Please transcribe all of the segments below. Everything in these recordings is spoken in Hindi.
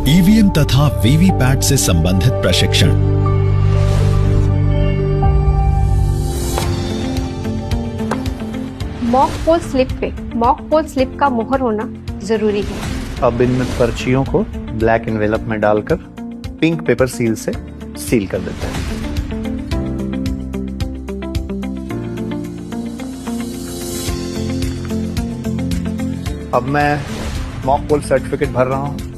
ईवीएम तथा वीवीपैट से संबंधित प्रशिक्षण। मॉक पोल स्लिप पे मॉक पोल स्लिप का मोहर होना जरूरी है। अब इन पर्चियों को ब्लैक एनवेलप में डालकर पिंक पेपर सील से सील कर देते हैं। अब मैं मॉक पोल सर्टिफिकेट भर रहा हूं।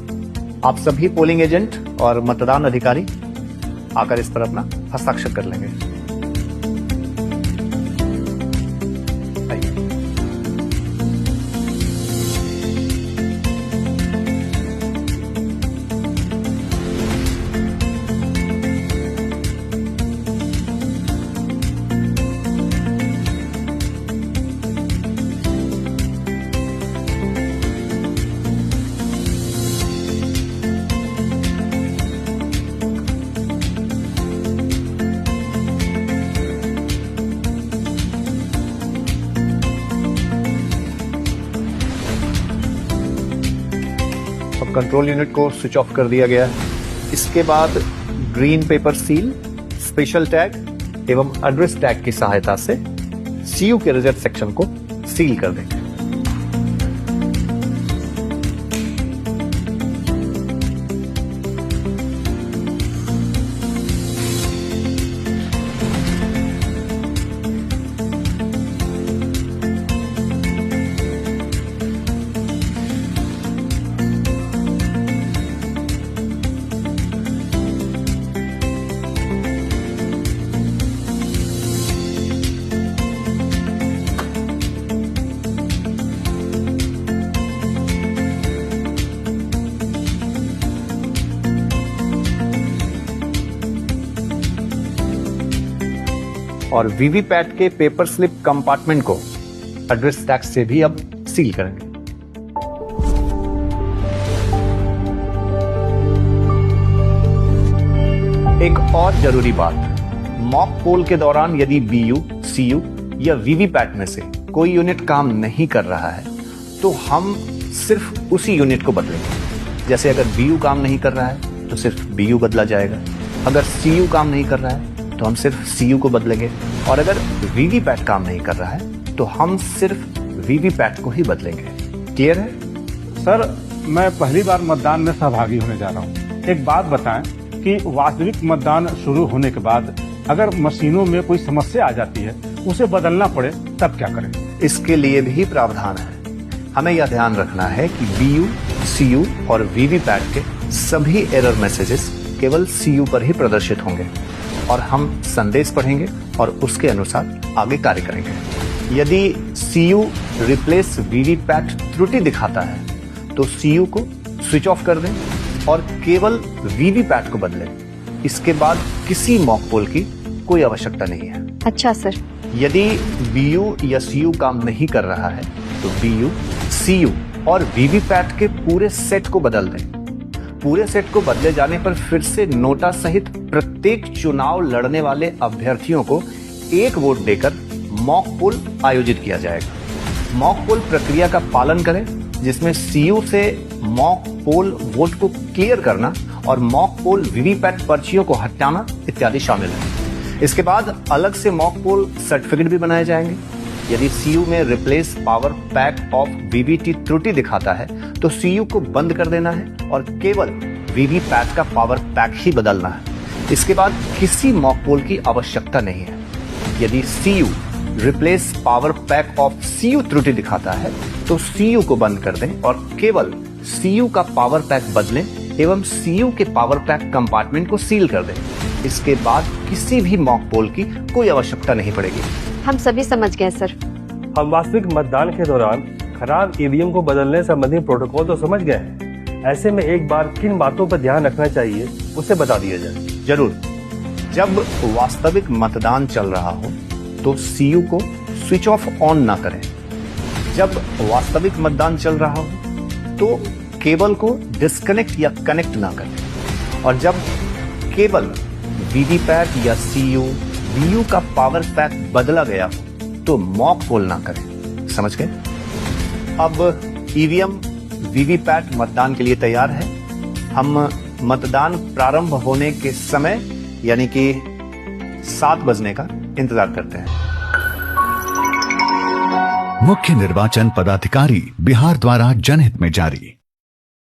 आप सभी पोलिंग एजेंट और मतदान अधिकारी आकर इस पर अपना हस्ताक्षर कर लेंगे। कंट्रोल यूनिट को स्विच ऑफ कर दिया गया है। इसके बाद green pepper seal, special tag एवं एड्रेस टैग की सहायता से सीयू के रिजल्ट सेक्शन को सील कर देंगे। और वीवीपैट के पेपर स्लिप कंपार्टमेंट को एड्रेस टैग से भी अब सील करेंगे। एक और जरूरी बात, मॉक पोल के दौरान यदि बीयू, सीयू या वीवीपैट में से कोई यूनिट काम नहीं कर रहा है तो हम सिर्फ उसी यूनिट को बदलेंगे। जैसे अगर बीयू काम नहीं कर रहा है तो सिर्फ बीयू बदला जाएगा, अगर सीयू काम नहीं कर रहा है तो हम सिर्फ सीयू को बदलेंगे, और अगर वीवीपैट काम नहीं कर रहा है तो हम सिर्फ वीवीपैट को ही बदलेंगे। क्लियर है? सर, मैं पहली बार मतदान में सहभागी होने जा रहा हूँ। एक बात बताएं कि वास्तविक मतदान शुरू होने के बाद अगर मशीनों में कोई समस्या आ जाती है, उसे बदलना पड़े, तब क्या करें? इसके लिए भी प्रावधान है। हमें यह ध्यान रखना है कि बीयू, सीयू और वीवीपैट के सभी एरर मैसेजेस केवल सीयू पर ही प्रदर्शित होंगे और हम संदेश पढ़ेंगे और उसके अनुसार आगे कार्य करेंगे। यदि सीयू रिप्लेस वीवीपैट त्रुटि दिखाता है तो सीयू को स्विच ऑफ कर दें और केवल वीवीपैट को बदलें। इसके बाद किसी मॉक पोल की कोई आवश्यकता नहीं है। अच्छा सर। यदि बीयू या सीयू काम नहीं कर रहा है तो बीयू, सीयू और वीवीपैट के पूरे सेट को बदल दें। पूरे सेट को बदले जाने पर फिर से नोटा सहित प्रत्येक चुनाव लड़ने वाले अभ्यर्थियों को एक वोट देकर मॉक पोल आयोजित किया जाएगा। मॉक पोल प्रक्रिया का पालन करें, जिसमें सीयू से मॉक पोल वोट को क्लियर करना और मॉक पोल वीवीपैट पर्चियों को हटाना इत्यादि शामिल है। इसके बाद अलग से मॉक पोल सर्टिफिकेट भी बनाए जाएंगे। यदि सीयू में replace power pack of VVT त्रुटि दिखाता है तो सीयू को बंद कर देना है और केवल वीवीपैट का पावर पैक ही बदलना है। इसके बाद किसी मॉक पोल की आवश्यकता नहीं है। यदि CU replace power pack of CU त्रुटि दिखाता है तो सीयू को बंद कर दें और केवल सीयू का पावर पैक बदलें एवं सीयू के पावर पैक कंपार्टमेंट को सील कर दें। इसके बाद किसी भी मॉक पोल की कोई आवश्यकता नहीं पड़ेगी। हम सभी समझ गए सर। हम वास्तविक मतदान के दौरान खराब ईवीएम को बदलने संबंधी प्रोटोकॉल तो समझ गए हैं। ऐसे में एक बार किन बातों पर ध्यान रखना चाहिए उसे बता दिया जाए। जरूर। जब वास्तविक मतदान चल रहा हो तो सीयू को स्विच ऑफ ऑन ना करें। जब वास्तविक मतदान चल रहा हो तो केबल को डिस्कनेक्ट या कनेक्ट ना करें। और जब केबल, वीवीपैट या सीयू, वीयू का पावर पैक बदला गया हो तो मॉक पोल ना करें। समझ गए? अब ईवीएम, वीवीपैट मतदान के लिए तैयार है। हम मतदान प्रारंभ होने के समय यानी कि 7 बजने का इंतजार करते हैं। मुख्य निर्वाचन पदाधिकारी बिहार द्वारा जनहित में जारी।